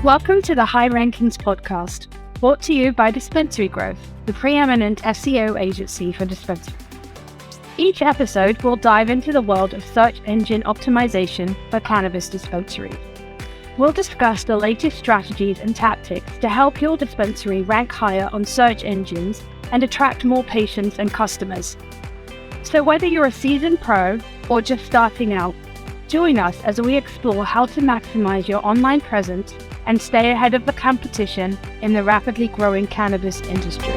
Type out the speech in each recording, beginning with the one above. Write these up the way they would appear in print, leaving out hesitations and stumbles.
Welcome to the High Rankings podcast, brought to you by Dispensary-Growth, the preeminent SEO agency for dispensaries. Each episode will dive into the world of search engine optimization for cannabis dispensaries. We'll discuss the latest strategies and tactics to help your dispensary rank higher on search engines and attract more patients and customers. So whether you're a seasoned pro or just starting out, join us as we explore how to maximize your online presence and stay ahead of the competition in the rapidly growing cannabis industry.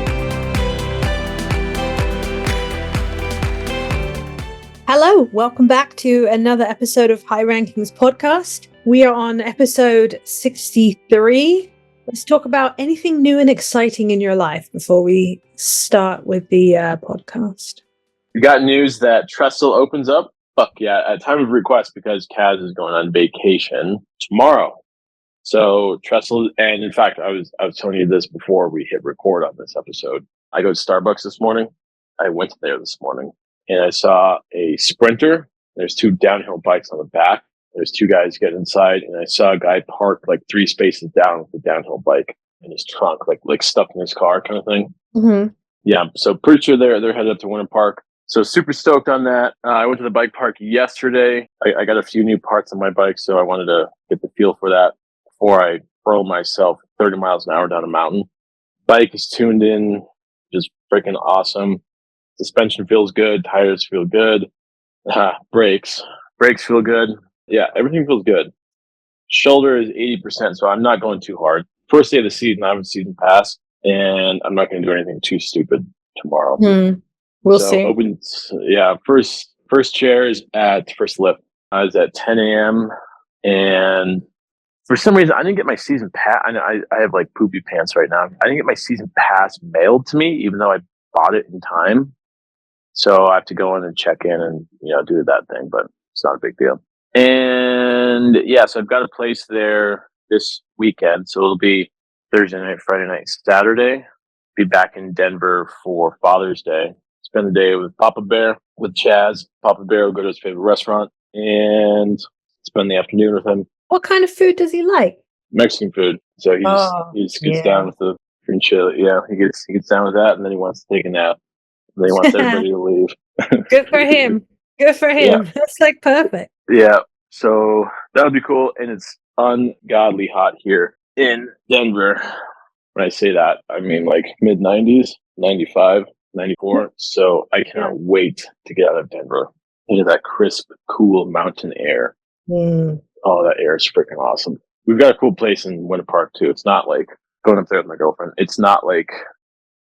Hello, welcome back to another episode of High Rankings podcast. We are on episode 63. Let's talk about anything new and exciting in your life before we start with the podcast. We got news that Trestle opens up. Fuck yeah, at time of request because Kaz is going on vacation tomorrow. So Trestle, and in fact, I was telling you this before we hit record on this episode. I go to Starbucks this morning. I went there this morning and I saw a Sprinter. There's two downhill bikes on the back. There's two guys get inside, and I saw a guy parked like 3 spaces down with the downhill bike in his trunk, like stuck in his car kind of thing. Mm-hmm. Yeah, so pretty sure they're headed up to Winter Park. So super stoked on that. I went to the bike park yesterday. I got a few new parts on my bike, so I wanted to get the feel for that before I hurl myself 30 miles an hour down a mountain. Bike is tuned in, just freaking awesome. Suspension feels good. Tires feel good. Brakes feel good. Yeah, everything feels good. Shoulder is 80%, so I'm not going too hard. First day of the season, I have a season pass, and I'm not going to do anything too stupid tomorrow. We'll see. First chair is at first lift. I was at 10 a.m. and for some reason I didn't get my season pass. I have like poopy pants right now. I didn't get my season pass mailed to me, even though I bought it in time. So I have to go in and check in and do that thing, but it's not a big deal. And yeah, so I've got a place there this weekend. So it'll be Thursday night, Friday night, Saturday. Be back in Denver for Father's Day. Spend the day with Papa Bear, with Chaz. Papa Bear will go to his favorite restaurant and spend the afternoon with him. What kind of food does he like? Mexican food. So he just gets down with the green chili. Yeah, he gets down with that, and then he wants to take a nap. And then he wants everybody to leave. Good for him. Good for him. Yeah. That's like perfect. Yeah. So that would be cool. And it's ungodly hot here in Denver. When I say that, I mean like mid 90s, 95. 94. So I cannot wait to get out of Denver into that crisp, cool mountain air. Oh, that air is freaking awesome. We've got a cool place in Winter Park too. It's not like going up there with my girlfriend. It's not like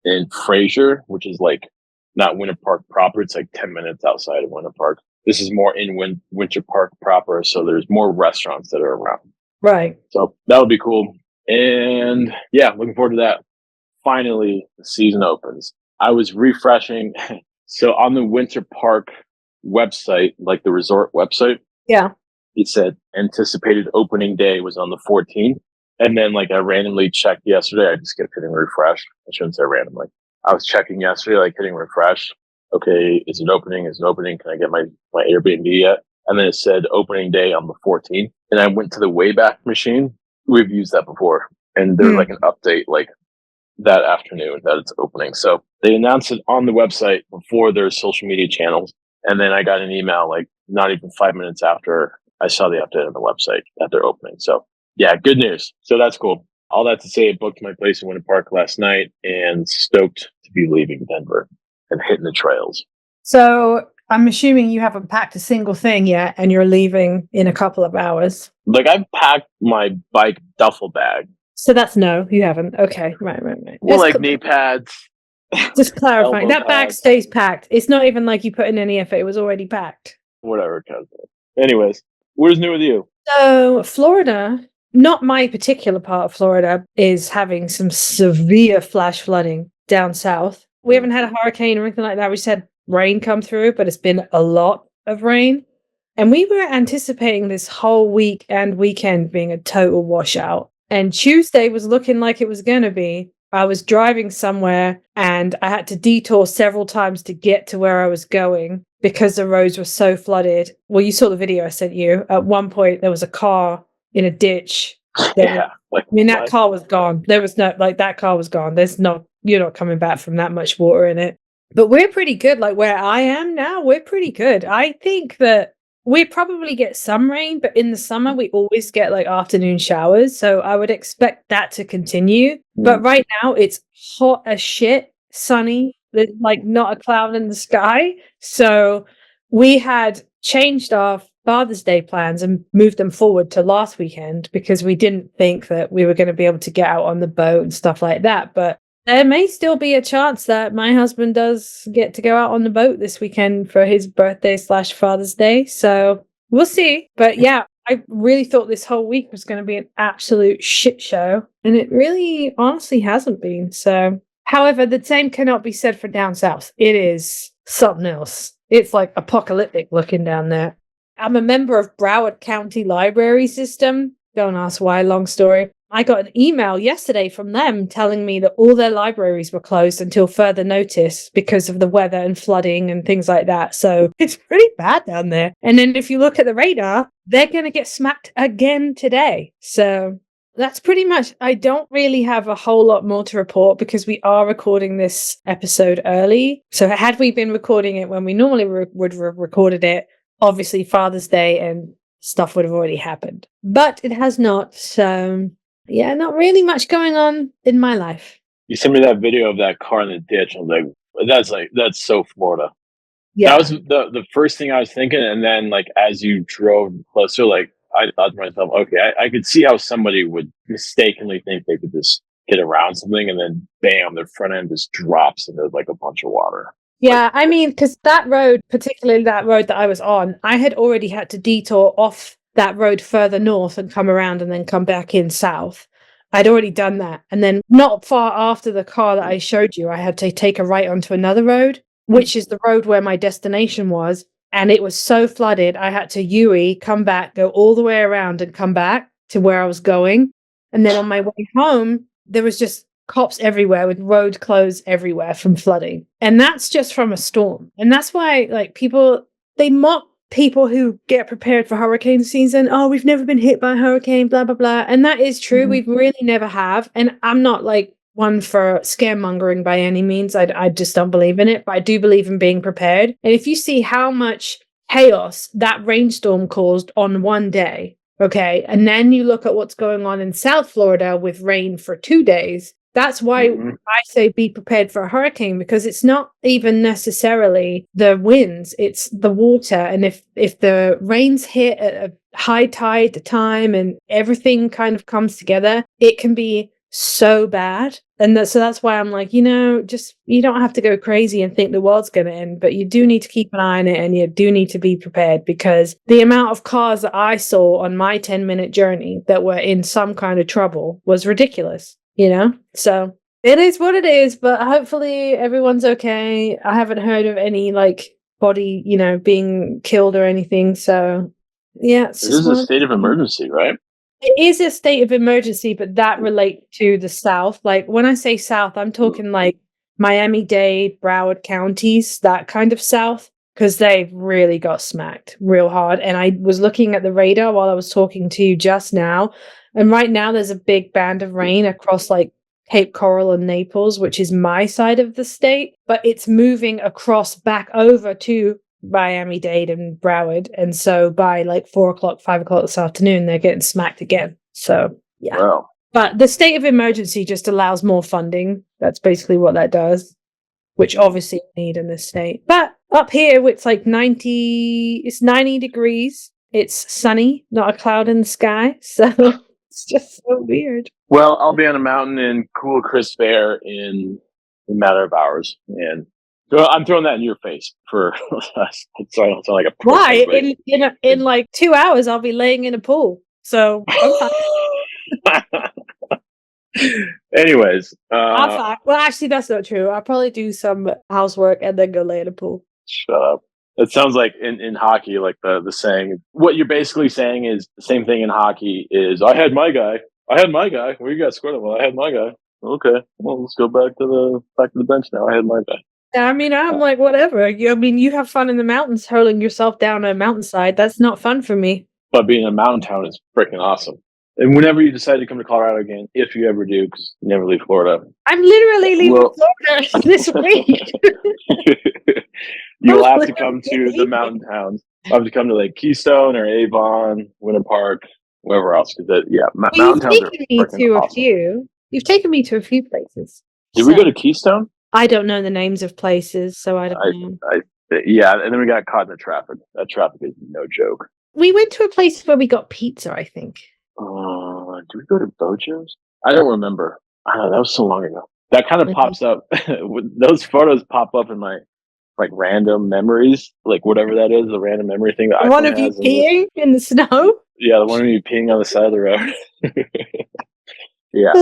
in Fraser, which is like not Winter Park proper. It's like 10 minutes outside of Winter Park. This is more in Winter Park proper. So there's more restaurants that are around. Right. So that would be cool. And yeah, looking forward to that. Finally, the season opens. I was refreshing. So on the Winter Park website, like the resort website, it said anticipated opening day was on the 14th. And then like I randomly checked yesterday. I just kept hitting refresh. I shouldn't say randomly. I was checking yesterday, like hitting refresh. Okay, is it opening? Is it opening? Can I get my Airbnb yet? And then it said opening day on the 14th. And I went to the Wayback Machine. We've used that before. And there's like an update like that afternoon that it's opening. So they announced it on the website before their social media channels. And then I got an email like not even 5 minutes after I saw the update on the website that they're opening. So yeah, good news. So that's cool. All that to say, I booked my place in Winter Park last night and stoked to be leaving Denver and hitting the trails. So I'm assuming you haven't packed a single thing yet and you're leaving in a couple of hours. Like I've packed my bike duffel bag. So that's no, you haven't. Okay, right. Well, like knee pads. Just clarifying, that bag stays packed. It's not even like you put in any effort. It was already packed. Whatever. Anyways, where's new with you? So Florida, not my particular part of Florida, is having some severe flash flooding down south. We haven't had a hurricane or anything like that. We just had rain come through, but it's been a lot of rain. And we were anticipating this whole week and weekend being a total washout. And Tuesday was looking like it was going to be. I was driving somewhere and I had to detour several times to get to where I was going because the roads were so flooded. Well, you saw the video I sent you. At one point, there was a car in a ditch Yeah. Like, I mean, that what? car was gone. There was no, like, that car was gone. You're not coming back from that much water in it. But we're pretty good. Like, where I am now, we're pretty good. I think that we probably get some rain, but in the summer, we always get like afternoon showers. So I would expect that to continue. But right now, it's hot as shit, sunny. There's like not a cloud in the sky. So we had changed our Father's Day plans and moved them forward to last weekend because we didn't think that we were going to be able to get out on the boat and stuff like that. But there may still be a chance that my husband does get to go out on the boat this weekend for his birthday / Father's Day. So we'll see. But yeah, I really thought this whole week was going to be an absolute shit show. And it really honestly hasn't been. So, however, the same cannot be said for down south. It is something else. It's like apocalyptic looking down there. I'm a member of Broward County Library System. Don't ask why, long story. I got an email yesterday from them telling me that all their libraries were closed until further notice because of the weather and flooding and things like that. So it's pretty bad down there. And then if you look at the radar, they're going to get smacked again today. So that's pretty much, I don't really have a whole lot more to report because we are recording this episode early. So had we been recording it when we normally would have recorded it, obviously Father's Day and stuff would have already happened. But it has not. So yeah, not really much going on in my life. You sent me that video of that car in the ditch. I was like, that's so Florida. Yeah. That was the first thing I was thinking. And then like, as you drove closer, like I thought to myself, okay, I could see how somebody would mistakenly think they could just get around something and then bam, their front end just drops into like a bunch of water. Yeah, I mean, because that road, particularly that road that I was on, I had already had to detour off that road further north and come around and then come back in south. I'd already done that. And then not far after the car that I showed you, I had to take a right onto another road, which is the road where my destination was. And it was so flooded, I had to UE, come back, go all the way around and come back to where I was going. And then on my way home, there was just cops everywhere with road closed everywhere from flooding. And that's just from a storm. And that's why like people, they mock people who get prepared for hurricane season. Oh, we've never been hit by a hurricane, blah, blah, blah. And that is true. We really never have. And I'm not like one for scaremongering by any means. I just don't believe in it. But I do believe in being prepared. And if you see how much chaos that rainstorm caused on one day, okay, and then you look at what's going on in South Florida with rain for 2 days, that's why I say be prepared for a hurricane, because it's not even necessarily the winds, it's the water. And if the rains hit at a high tide at the time and everything kind of comes together, it can be so bad. And so that's why I'm like, just you don't have to go crazy and think the world's going to end, but you do need to keep an eye on it and you do need to be prepared, because the amount of cars that I saw on my 10-minute journey that were in some kind of trouble was ridiculous. So it is what it is, but hopefully everyone's okay. I haven't heard of any like body, being killed or anything. So yeah, this is a state of emergency, right? It is a state of emergency, but that relates to the South. Like when I say South, I'm talking like Miami-Dade, Broward counties, that kind of South, because they've really got smacked real hard. And I was looking at the radar while I was talking to you just now. And right now there's a big band of rain across like Cape Coral and Naples, which is my side of the state, but it's moving across back over to Miami-Dade and Broward. And so by like 4 o'clock, 5 o'clock this afternoon, they're getting smacked again. So yeah. Wow. But the state of emergency just allows more funding. That's basically what that does, which obviously we need in this state. But up here, it's like 90 degrees. It's sunny, not a cloud in the sky. So it's just so weird. Well, I'll be on a mountain in cool, crisp air in a matter of hours. And so I'm throwing that in your face for so I don't sound like a prick. Why? In like 2 hours, I'll be laying in a pool. So I'm fine. Anyways, I'm fine. Well, actually, that's not true. I'll probably do some housework and then go lay in a pool. Shut up. It sounds like in hockey, like the saying. What you're basically saying is the same thing in hockey. Is I had my guy. Where you got scored? Well, I had my guy. Okay, well, let's go back to the bench now. I had my guy. I mean, I'm like, whatever. You have fun in the mountains, hurling yourself down a mountainside. That's not fun for me. But being in a mountain town is freaking awesome. And whenever you decide to come to Colorado again, if you ever do, because you never leave Florida, I'm literally leaving Florida this week. you'll have to come to the mountain towns. You'll have to come to like Keystone or Avon, Winter Park, wherever else. Because mountain towns are freaking awesome. You've taken me to a few places. Did we go to Keystone? I don't know the names of places, so I don't know. Yeah, and then we got caught in the traffic. That traffic is no joke. We went to a place where we got pizza, I think. Did we go to Bojo's? I don't remember. That was so long ago. That kind of pops up. Those photos pop up in my like random memories, like whatever that is, the random memory thing that one of you peeing in the snow. Yeah, the one of you peeing on the side of the road. Yeah,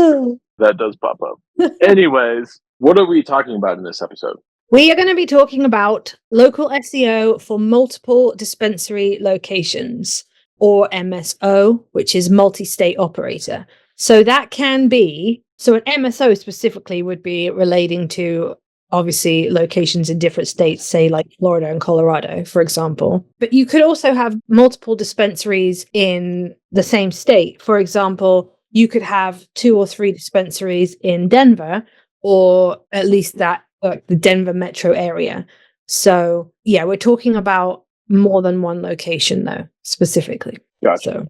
that does pop up. Anyways, what are we talking about in this episode? We are going to be talking about local SEO for multiple dispensary locations, or MSO, which is multi-state operator. So that can be, so an MSO specifically would be relating to obviously locations in different states, say like Florida and Colorado, for example. But you could also have multiple dispensaries in the same state. For example, you could have 2 or 3 dispensaries in Denver, or at least that the Denver metro area. So yeah, we're talking about more than one location though, specifically. Gotcha. So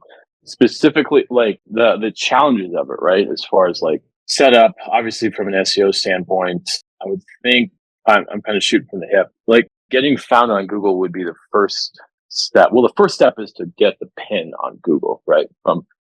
specifically, like the challenges of it, right? As far as like setup, obviously from an SEO standpoint, I would think I'm kind of shooting from the hip. Like getting found on Google would be the first step. Well, the first step is to get the pin on Google, right?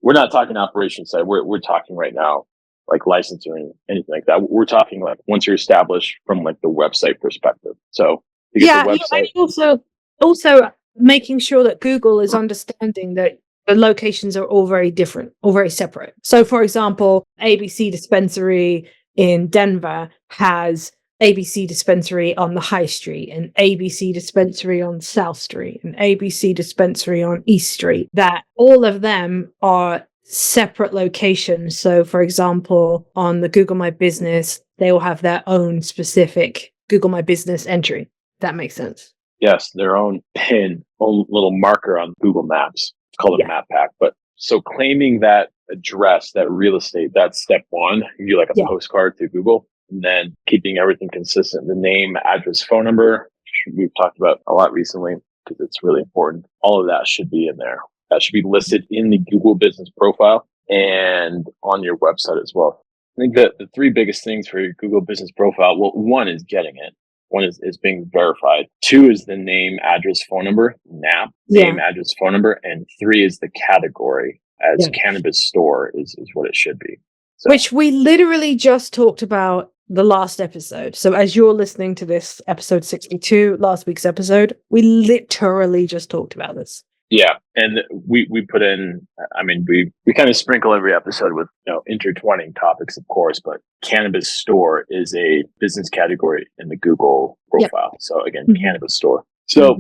We're not talking operations side. We're talking right now like licensing, anything like that. We're talking like once you're established from like the website perspective. So to get the website, and also making sure that Google is understanding that the locations are all very different, all very separate. So, for example, ABC Dispensary in Denver has ABC Dispensary on the High Street, and ABC Dispensary on South Street, and ABC Dispensary on East Street. That all of them are separate locations. So, for example, on the Google My Business, they will have their own specific Google My Business entry. That makes sense. Yes, their own pin, own little marker on Google Maps. It's called a map pack. But so claiming that address, that real estate, that's step one. You do like a postcard to Google, and then keeping everything consistent. The name, address, phone number, we've talked about a lot recently because it's really important. All of that should be in there. That should be listed in the Google business profile and on your website as well. I think that the 3 biggest things for your Google business profile, well, 1 is getting it. 1 is being verified. 2 is the name, address, phone number, NAP, name, address, phone number. And 3 is the category as cannabis store is what it should be. So. Which we literally just talked about the last episode. So as you're listening to this, episode 62, last week's episode, we literally just talked about this. Yeah. And we put in, I mean, we kind of sprinkle every episode with, intertwining topics, of course, but cannabis store is a business category in the Google profile. Yep. So again, cannabis store. So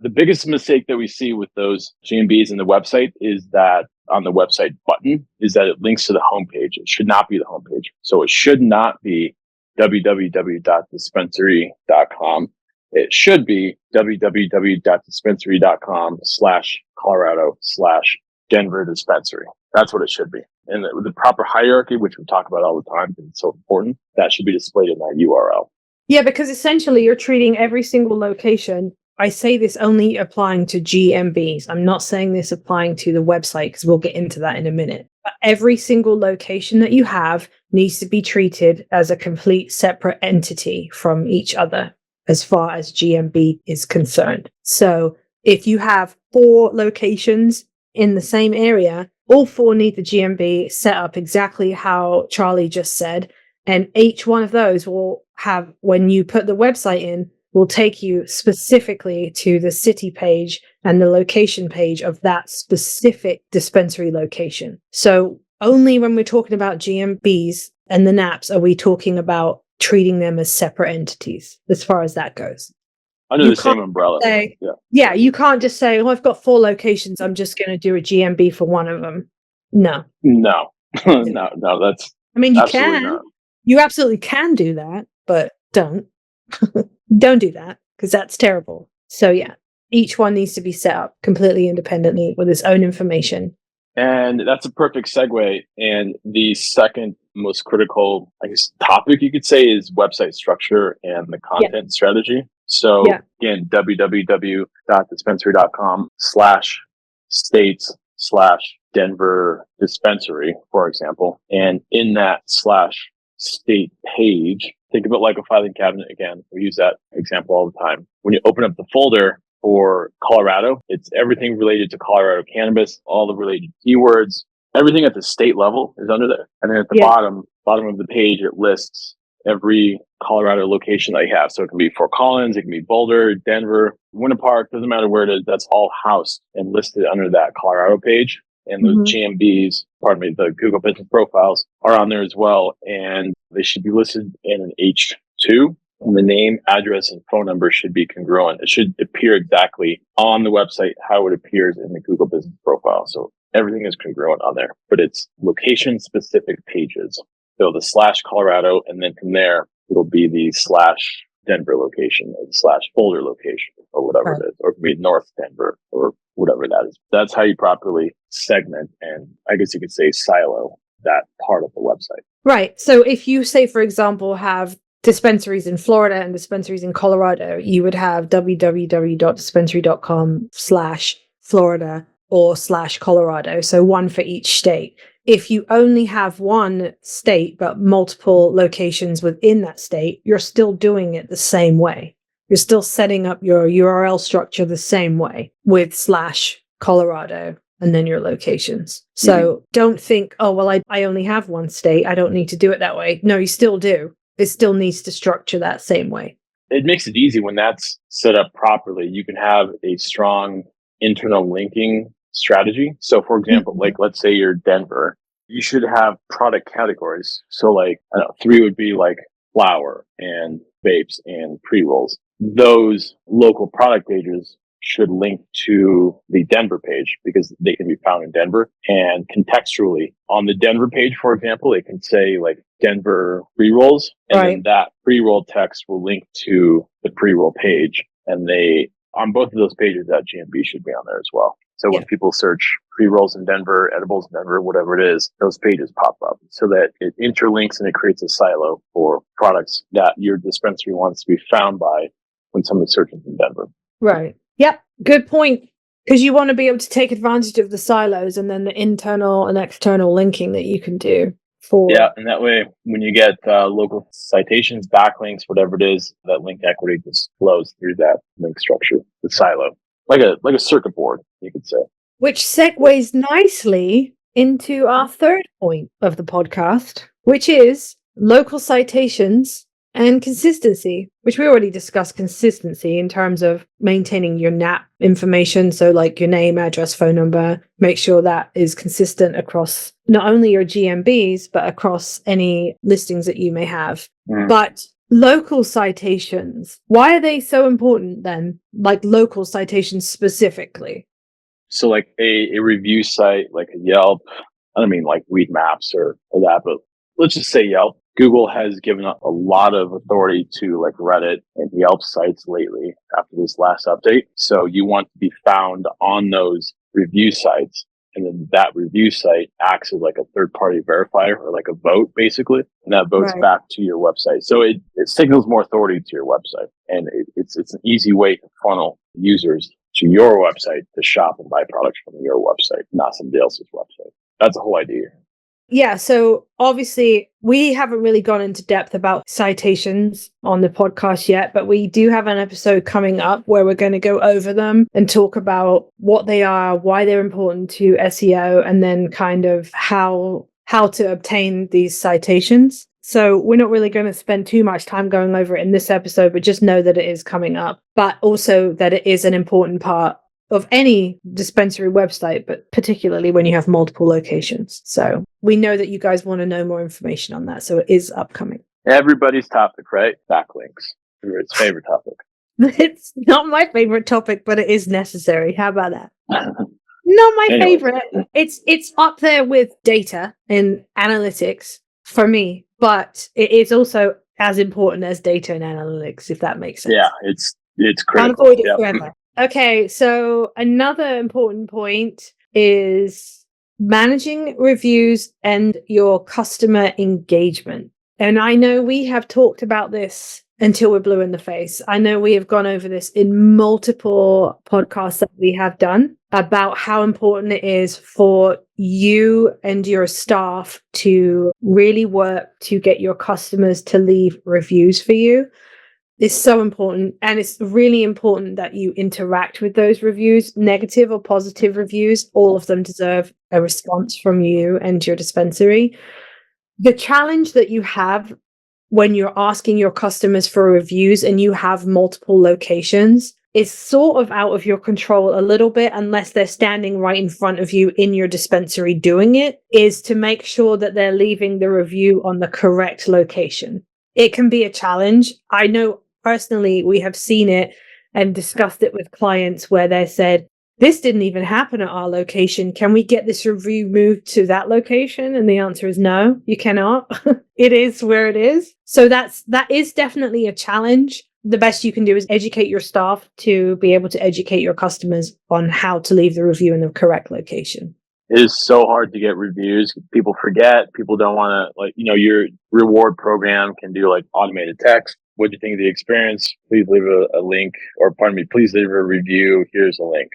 the biggest mistake that we see with those GMBs in the website is that on the website button is that it links to the homepage. It should not be the homepage. So it should not be www.dispensary.com. It should be www.dispensary.com/Colorado/Denver dispensary. That's what it should be. And the proper hierarchy, which we talk about all the time because it's so important, that should be displayed in that URL. Yeah, because essentially you're treating every single location. I say this only applying to GMBs. I'm not saying this applying to the website because we'll get into that in a minute. But every single location that you have needs to be treated as a complete separate entity from each other as far as GMB is concerned. So if you have 4 locations in the same area, all 4 need the GMB set up exactly how Charlie just said. And each one of those will have, when you put the website in, will take you specifically to the city page and the location page of that specific dispensary location. So only when we're talking about GMBs and the NAPs are we talking about treating them as separate entities as far as that goes. Under the same umbrella. You can't just say, I've got 4 locations, I'm just going to do a GMB for one of them. No. No, that's... I mean, you can. Not. You absolutely can do that, but don't. Don't do that, because that's terrible. So yeah, each one needs to be set up completely independently with its own information. And that's a perfect segue. And the second most critical, I guess, topic you could say is website structure and the content strategy. So again, www.dispensary.com/states/Denver dispensary, for example. And in that /state page, think of it like a filing cabinet again. We use that example all the time. When you open up the folder for Colorado, it's everything related to Colorado cannabis, all the related keywords, everything at the state level is under there. And then at the bottom of the page, it lists every Colorado location that you have. So it can be Fort Collins, it can be Boulder, Denver, Winter Park, doesn't matter where it is. That's all housed and listed under that Colorado page. And those GMBs, the Google Business Profiles are on there as well. And they should be listed in an H2. And the name, address, and phone number should be congruent. It should appear exactly on the website how it appears in the Google Business Profile. So everything is congruent on there, but it's location-specific pages. So the /Colorado, and then from there, it'll be the /Denver location or the /Boulder location or whatever it is, or it could be North Denver or whatever that is. That's how you properly segment and I guess you could say silo that part of the website. Right. So if you say, for example, have dispensaries in Florida and dispensaries in Colorado, you would have www.dispensary.com/Florida or /Colorado. So one for each state. If you only have one state, but multiple locations within that state, you're still doing it the same way. You're still setting up your URL structure the same way with /Colorado and then your locations. So don't think, oh, well, I only have one state. I don't need to do it that way. No, you still do. It still needs to structure that same way. It makes it easy when that's set up properly. You can have a strong internal linking strategy. So for example, like let's say you're Denver, you should have product categories. So like, I don't know, 3 would be like flower and vapes and pre-rolls. Those local product pages should link to the Denver page because they can be found in Denver. And contextually on the Denver page, for example, it can say like Denver pre-rolls, and then that pre-roll text will link to the pre-roll page. And they, on both of those pages, that GMB should be on there as well. So when people search pre-rolls in Denver, edibles in Denver, whatever it is, those pages pop up so that it interlinks and it creates a silo for products that your dispensary wants to be found by when someone's searching in Denver. Right. Yep. Good point. Because you want to be able to take advantage of the silos and then the internal and external linking that you can do for. Yeah. And that way, when you get local citations, backlinks, whatever it is, that link equity just flows through that link structure, the silo, like a circuit board, you could say. Which segues nicely into our third point of the podcast, which is local citations and consistency, which we already discussed consistency in terms of maintaining your NAP information. So like your name, address, phone number, make sure that is consistent across not only your GMBs, but across any listings that you may have. But local citations, why are they so important then? Like local citations specifically? So like a review site, like a Yelp, I don't mean like Weed Maps or that, but let's just say Yelp. Google has given up a lot of authority to like Reddit and Yelp sites lately after this last update. So you want to be found on those review sites. And then that review site acts as like a third-party verifier or like a vote, basically. And that votes back to your website. So it signals more authority to your website. And it's an easy way to funnel users to your website to shop and buy products from your website, not somebody else's website. That's the whole idea. Yeah, so obviously we haven't really gone into depth about citations on the podcast yet, but we do have an episode coming up where we're going to go over them and talk about what they are, why they're important to SEO, and then kind of how to obtain these citations. So we're not really going to spend too much time going over it in this episode, but just know that it is coming up, but also that it is an important part of any dispensary website, but particularly when you have multiple locations. So we know that you guys want to know more information on that. So it is upcoming. Everybody's topic, right? Backlinks. It's favorite topic. It's not my favorite topic, but it is necessary. How about that? Not my favorite. It's up there with data and analytics for me, but it is also as important as data and analytics, if that makes sense. Yeah, it's critical. Can't avoid it forever. Okay, so another important point is managing reviews and your customer engagement. And I know we have talked about this until we're blue in the face. I know we have gone over this in multiple podcasts that we have done about how important it is for you and your staff to really work to get your customers to leave reviews for you. It's so important. And it's really important that you interact with those reviews, negative or positive reviews. All of them deserve a response from you and your dispensary. The challenge that you have when you're asking your customers for reviews and you have multiple locations is sort of out of your control a little bit, unless they're standing right in front of you in your dispensary doing it, is to make sure that they're leaving the review on the correct location. It can be a challenge. I know personally, we have seen it and discussed it with clients where they said, this didn't even happen at our location. Can we get this review moved to that location? And the answer is no, you cannot. It is where it is. So that is definitely a challenge. The best you can do is educate your staff to be able to educate your customers on how to leave the review in the correct location. It is so hard to get reviews. People forget. People don't want to, your reward program can do like automated text. What do you think of the experience? Please leave a link, or pardon me, please leave a review. Here's a link.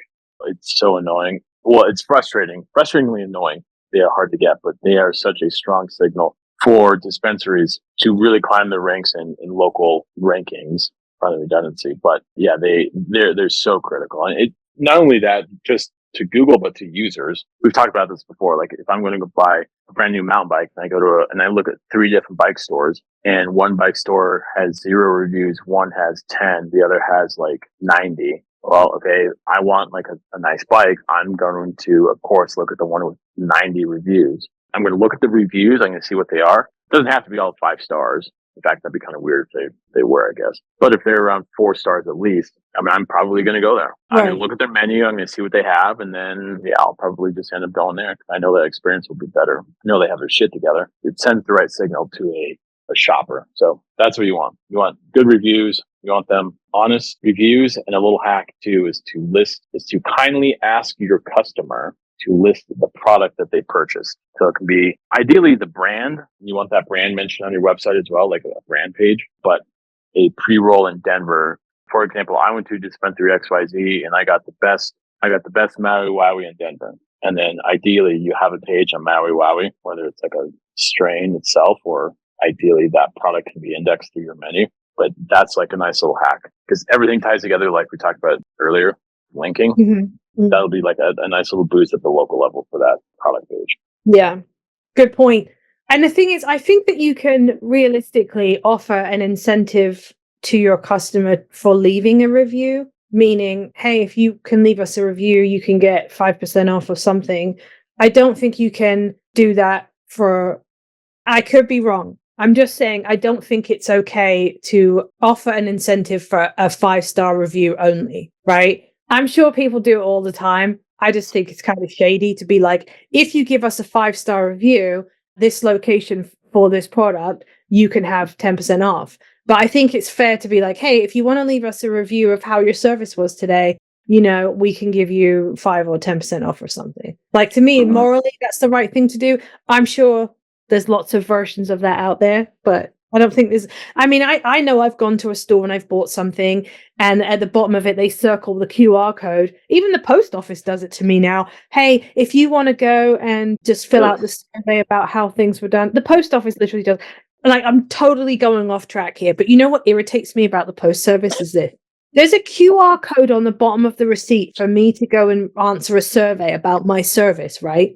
It's so annoying. Well, it's frustratingly annoying. They are hard to get, but they are such a strong signal for dispensaries to really climb the ranks in local rankings, for the redundancy. But yeah, they're so critical. And it, not only that, just to Google, but to users. We've talked about this before. Like if I'm going to go buy a brand new mountain bike and I go and I look at 3 different bike stores, and one bike store has 0 reviews, one has 10, the other has like 90. Well, okay, I want like a nice bike. I'm going to, of course, look at the one with 90 reviews. I'm going to look at the reviews. I'm going to see what they are. It doesn't have to be all 5 stars. In fact, that'd be kind of weird if they were, I guess. But if they're around 4 stars at least, I mean, I'm probably going to go there. I'm going to look at their menu. I'm going to see what they have. And then, yeah, I'll probably just end up going there. I know that experience will be better. I know they have their shit together. It sends the right signal to a shopper. So that's what you want. You want good reviews. You want them honest reviews. And a little hack too is to kindly ask your customer to list the product that they purchased. So it can be ideally the brand. You want that brand mentioned on your website as well, like a brand page, but a pre-roll in Denver. For example, I went to Dispensary XYZ and I got the best Maui Wowie in Denver. And then ideally you have a page on Maui Wowie, whether it's like a strain itself, or ideally that product can be indexed through your menu. But that's like a nice little hack because everything ties together, like we talked about earlier, linking. Mm-hmm. That'll be like a nice little boost at the local level for that product page. Yeah, good point. And the thing is, I think that you can realistically offer an incentive to your customer for leaving a review, meaning, hey, if you can leave us a review, you can get 5% off or something. I don't think you can do that I could be wrong. I'm just saying, I don't think it's okay to offer an incentive for a 5-star review only, right? I'm sure people do it all the time. I just think it's kind of shady to be like, if you give us a 5-star review, this location for this product, you can have 10% off. But I think it's fair to be like, hey, if you want to leave us a review of how your service was today, we can give you 5 or 10% off or something. Like, to me, morally, that's the right thing to do. I'm sure there's lots of versions of that out there, but I don't think I know I've gone to a store and I've bought something, and at the bottom of it, they circle the QR code. Even the post office does it to me now. Hey, if you want to go and just fill out the survey about how things were done, the post office literally does. Like, I'm totally going off track here, but you know what irritates me about the post service is this. There's a QR code on the bottom of the receipt for me to go and answer a survey about my service, right?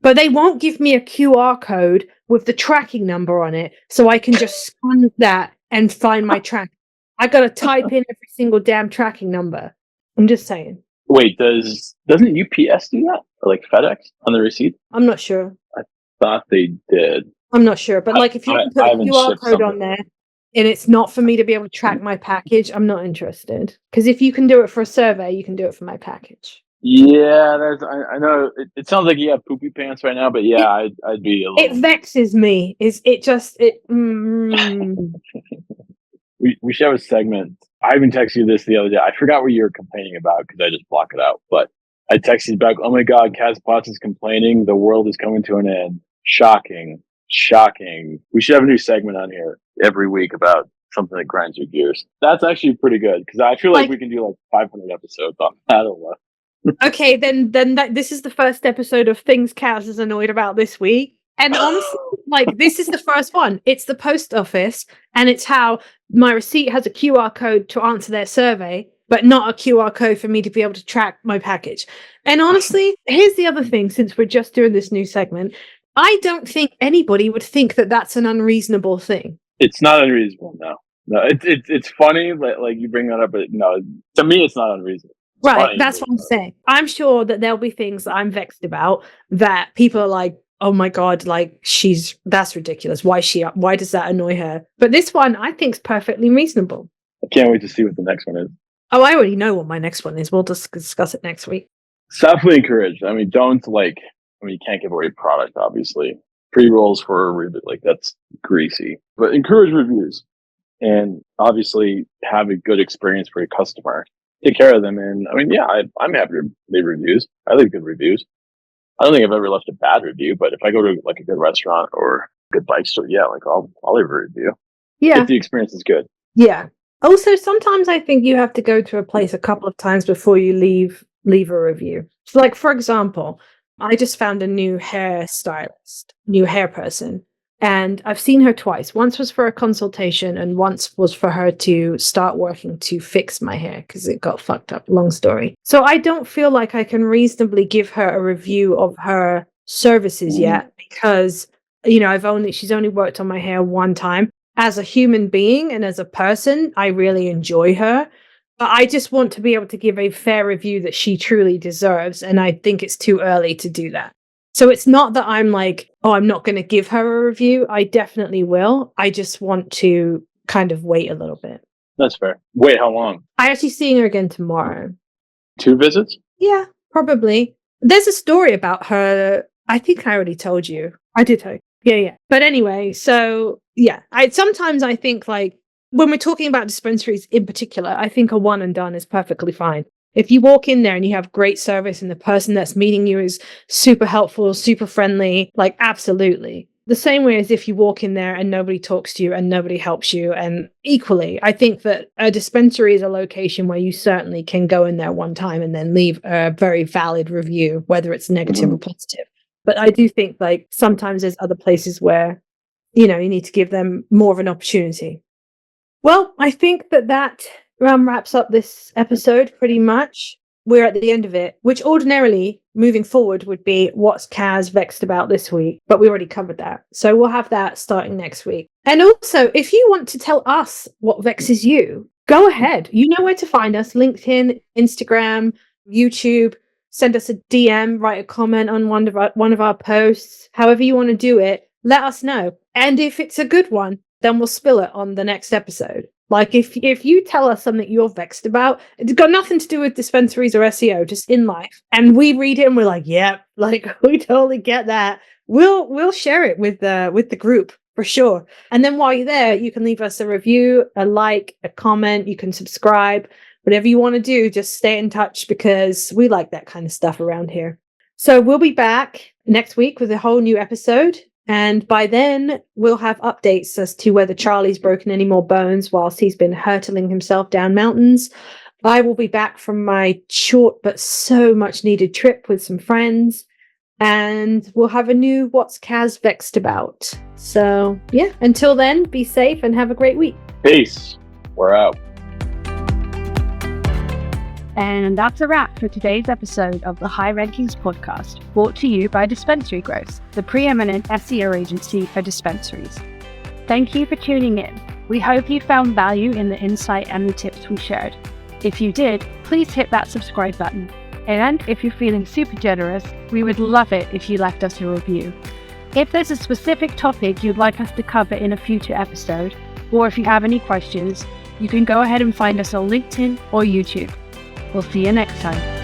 But they won't give me a QR code with the tracking number on it, so I can just scan that and find my track. I got to type in every single damn tracking number. I'm just saying. Wait, doesn't UPS do that? Or like FedEx on the receipt? I'm not sure. I thought they did. I'm not sure, but if you can put a QR code on there and it's not for me to be able to track my package, I'm not interested. Because if you can do it for a survey, you can do it for my package. Yeah, I know. It sounds like you have poopy pants right now, but yeah, I'd be a little... It vexes me. We should have a segment. I even texted you this the other day. I forgot what you were complaining about because I just block it out. But I texted back, oh my God, Casbots is complaining. The world is coming to an end. Shocking. We should have a new segment on here every week about something that grinds your gears. That's actually pretty good because I feel like we can do like 500 episodes on that alone. Okay, then this is the first episode of things Kaz is annoyed about this week. And honestly, like, this is the first one. It's the post office, and it's how my receipt has a QR code to answer their survey, but not a QR code for me to be able to track my package. And honestly, here's the other thing, since we're just doing this new segment, I don't think anybody would think that that's an unreasonable thing. It's not unreasonable, no. No, it's funny, like you bring that up, but no, to me, it's not unreasonable. It's right, funny, that's what I'm saying. I'm sure that there'll be things that I'm vexed about that people are like, oh my God, like that's ridiculous. Why does that annoy her? But this one I think is perfectly reasonable. I can't wait to see what the next one is. Oh, I already know what my next one is. We'll just discuss it next week. It's definitely encouraged. I mean, you can't give away product, obviously. Pre-rolls for a review, like that's greasy. But encourage reviews. And obviously have a good experience for your customer. Take care of them. And I mean, yeah, I'm happy to leave reviews. I leave good reviews. I don't think I've ever left a bad review, but if I go to like a good restaurant or a good bike store, yeah, like I'll leave a review. Yeah. If the experience is good. Yeah. Also, sometimes I think you have to go to a place a couple of times before you leave a review. So, like, for example, I just found a new hair person, and I've seen her twice. Once was for a consultation, and once was for her to start working to fix my hair because it got fucked up. Long story. So I don't feel like I can reasonably give her a review of her services yet because, she's only worked on my hair one time. As a human being and as a person, I really enjoy her. But I just want to be able to give a fair review that she truly deserves. And I think it's too early to do that. So it's not that I'm like, oh, I'm not going to give her a review. I definitely will. I just want to kind of wait a little bit. That's fair. Wait, how long? I'm actually seeing her again tomorrow. 2 visits? Yeah, probably. There's a story about her. I think I already told you. I did tell you. Yeah. But anyway, so yeah, sometimes I think like when we're talking about dispensaries in particular, I think a one and done is perfectly fine. If you walk in there and you have great service and the person that's meeting you is super helpful, super friendly, like absolutely. The same way as if you walk in there and nobody talks to you and nobody helps you. And equally, I think that a dispensary is a location where you certainly can go in there one time and then leave a very valid review, whether it's negative or positive. But I do think like sometimes there's other places where, you need to give them more of an opportunity. Well, I think that wraps up this episode pretty much. We're at the end of it, which ordinarily moving forward would be what's Kaz vexed about this week, but we already covered that. So we'll have that starting next week. And also, if you want to tell us what vexes you, go ahead. You know where to find us: LinkedIn, Instagram, YouTube. Send us a DM, write a comment on one of our posts. However you want to do it, let us know. And if it's a good one, then we'll spill it on the next episode. Like if you tell us something you're vexed about, it's got nothing to do with dispensaries or SEO, just in life, and we read it and we're like, yep, like we totally get that. We'll share it with the group for sure. And then while you're there, you can leave us a review, a like, a comment. You can subscribe. Whatever you want to do, just stay in touch because we like that kind of stuff around here. So we'll be back next week with a whole new episode. And by then, we'll have updates as to whether Charlie's broken any more bones whilst he's been hurtling himself down mountains. I will be back from my short but so much needed trip with some friends. And we'll have a new What's Kaz Vexed About. So yeah, until then, be safe and have a great week. Peace. We're out. And that's a wrap for today's episode of the High Rankings podcast, brought to you by Dispensary-Growth, the preeminent SEO agency for dispensaries. Thank you for tuning in. We hope you found value in the insight and the tips we shared. If you did, please hit that subscribe button. And if you're feeling super generous, we would love it if you left us a review. If there's a specific topic you'd like us to cover in a future episode, or if you have any questions, you can go ahead and find us on LinkedIn or YouTube. We'll see you next time.